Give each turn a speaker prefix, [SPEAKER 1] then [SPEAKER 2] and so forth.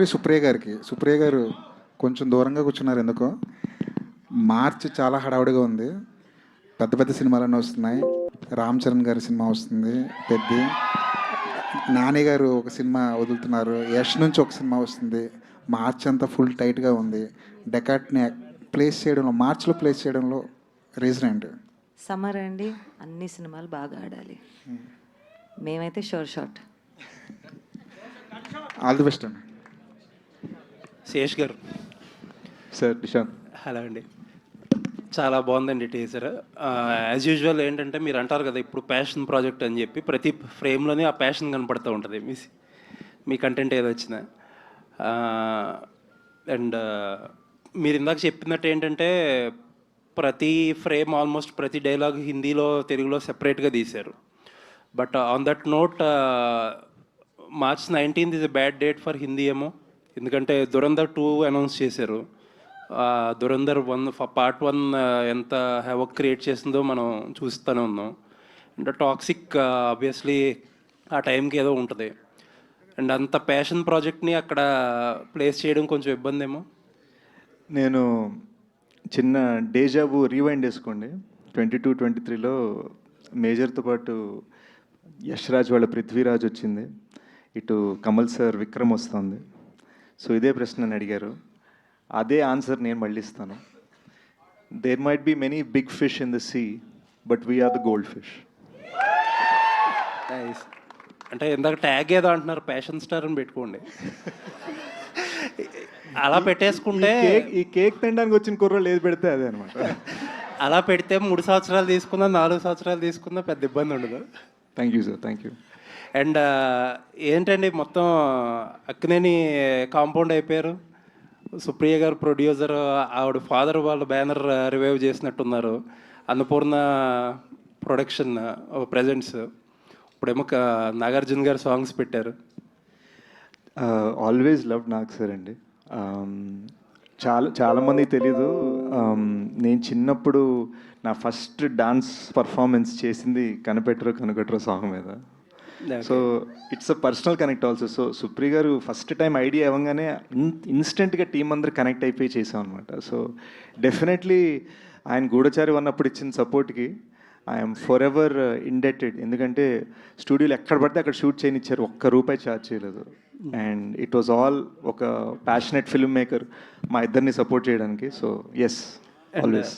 [SPEAKER 1] Especially Supriya గారు కొంచెం దూరంగా కూర్చున్నారు ఎందుకో. మార్చి చాలా హడావుడిగా ఉంది, పెద్ద పెద్ద సినిమాలన్నీ వస్తున్నాయి. రామ్ చరణ్ గారి సినిమా వస్తుంది పెద్ద, నాని గారు ఒక సినిమా వదులుతున్నారు, యష్ నుంచి ఒక సినిమా వస్తుంది. మార్చ్ అంతా ఫుల్ టైట్గా ఉంది. డెకాట్ని ప్లేస్ చేయడంలో, మార్చ్లో ప్లేస్ చేయడంలో రీజన్ ఏంటి?
[SPEAKER 2] సమ్మర్ అండి, అన్ని సినిమాలు బాగా ఆడాలి. మేమైతే షోర్ షాట్.
[SPEAKER 1] ఆల్ ది బెస్ట్ అండి.
[SPEAKER 3] శేష్ గారు.
[SPEAKER 4] సార్ నిశాంత్.
[SPEAKER 3] హలో అండి. చాలా బాగుందండి టీజర్. యాజ్ యూజువల్ ఏంటంటే మీరు అంటారు కదా ఇప్పుడు ప్యాషన్ ప్రాజెక్ట్ అని చెప్పి, ప్రతి ఫ్రేమ్లోనే ఆ ప్యాషన్ కనపడుతూ ఉంటుంది మీ కంటెంట్ ఏది వచ్చినా. అండ్ మీరు ఇందాక చెప్పినట్టు ఏంటంటే ప్రతి ఫ్రేమ్, ఆల్మోస్ట్ ప్రతి డైలాగ్ హిందీలో తెలుగులో సెపరేట్గా తీశారు. But on that note, March 19th is a bad date for Hindi ఏమో, ఎందుకంటే దురంధర్ 2 అనౌన్స్ చేశారు. దురంధర్ 1 పార్ట్ 1 ఎంత హ్యావక్ క్రియేట్ చేసిందో మనం చూస్తూనే ఉన్నాం. అండ్ టాక్సిక్ ఆబ్వియస్లీ ఆ టైంకి ఏదో ఉంటుంది. అండ్ అంత ప్యాషన్ ప్రాజెక్ట్ని అక్కడ ప్లేస్ చేయడం కొంచెం ఇబ్బంది ఏమో.
[SPEAKER 4] నేను చిన్న డేజాబు రీవైండ్ వేసుకోండి. 22-23లో మేజర్తో పాటు యష్ రాజ్ వాళ్ళ పృథ్వీరాజ్ వచ్చింది, ఇటు కమల్ సార్ విక్రమ్ వస్తుంది. సో ఇదే ప్రశ్న నన్ను అడిగారు, అదే ఆన్సర్ నేను మళ్ళీ ఇస్తాను. There might be many big fish in the sea, but we're the gold fish.
[SPEAKER 3] అంటే ఇందాక ట్యాగ్ ఏదో అంటున్నారు, ప్యాషన్ స్టార్ అని పెట్టుకోండి. అలా పెట్టేసుకుంటే
[SPEAKER 4] ఈ కేక్ తినడానికి వచ్చిన కుర్రోళ్ళు ఏది పెడితే అదే అనమాట.
[SPEAKER 3] అలా పెడితే 3 సంవత్సరాలు తీసుకున్నా 4 సంవత్సరాలు తీసుకున్నా పెద్ద ఇబ్బంది ఉండదు.
[SPEAKER 4] Thank you sir, thank you.
[SPEAKER 3] And ఏంటండి మొత్తం అక్కినేని కాంపౌండ్ అయిపోయారు. సుప్రియ గారు ప్రొడ్యూసర్, ఆవిడ ఫాదర్ వాళ్ళ బ్యానర్ రివైవ్ చేసినట్టున్నారు. Annapurna production presents. ఇప్పుడేమో నాగార్జున గారు సాంగ్స్ పెట్టారు.
[SPEAKER 4] ఆల్వేస్ లవ్ నాగ్ సార్ అండి. చాలామందికి తెలీదు, నేను చిన్నప్పుడు నా ఫస్ట్ డాన్స్ పర్ఫార్మెన్స్ చేసింది కనిపెట్టరు సాంగ్ మీద. So it's a personal connect also. So Supriya గారు ఫస్ట్ టైం ఐడియా ఇవ్వగానే ఇన్స్టెంట్గా టీం అందరు కనెక్ట్ అయిపోయి చేసాం అనమాట. సో డెఫినెట్లీ ఆయన గూఢచారి ఉన్నప్పుడు ఇచ్చిన సపోర్ట్కి ఐఎమ్ ఫర్ ఎవర్ ఇండెటెడ్. ఎందుకంటే స్టూడియోలో ఎక్కడ పడితే అక్కడ షూట్ చేయనిచ్చారు, ₹1 ఛార్జ్ చేయలేదు. అండ్ ఇట్ వాజ్ ఆల్ ఒక ప్యాషనెట్ ఫిల్మ్ మేకర్ మా ఇద్దరిని సపోర్ట్ చేయడానికి. So yes, always.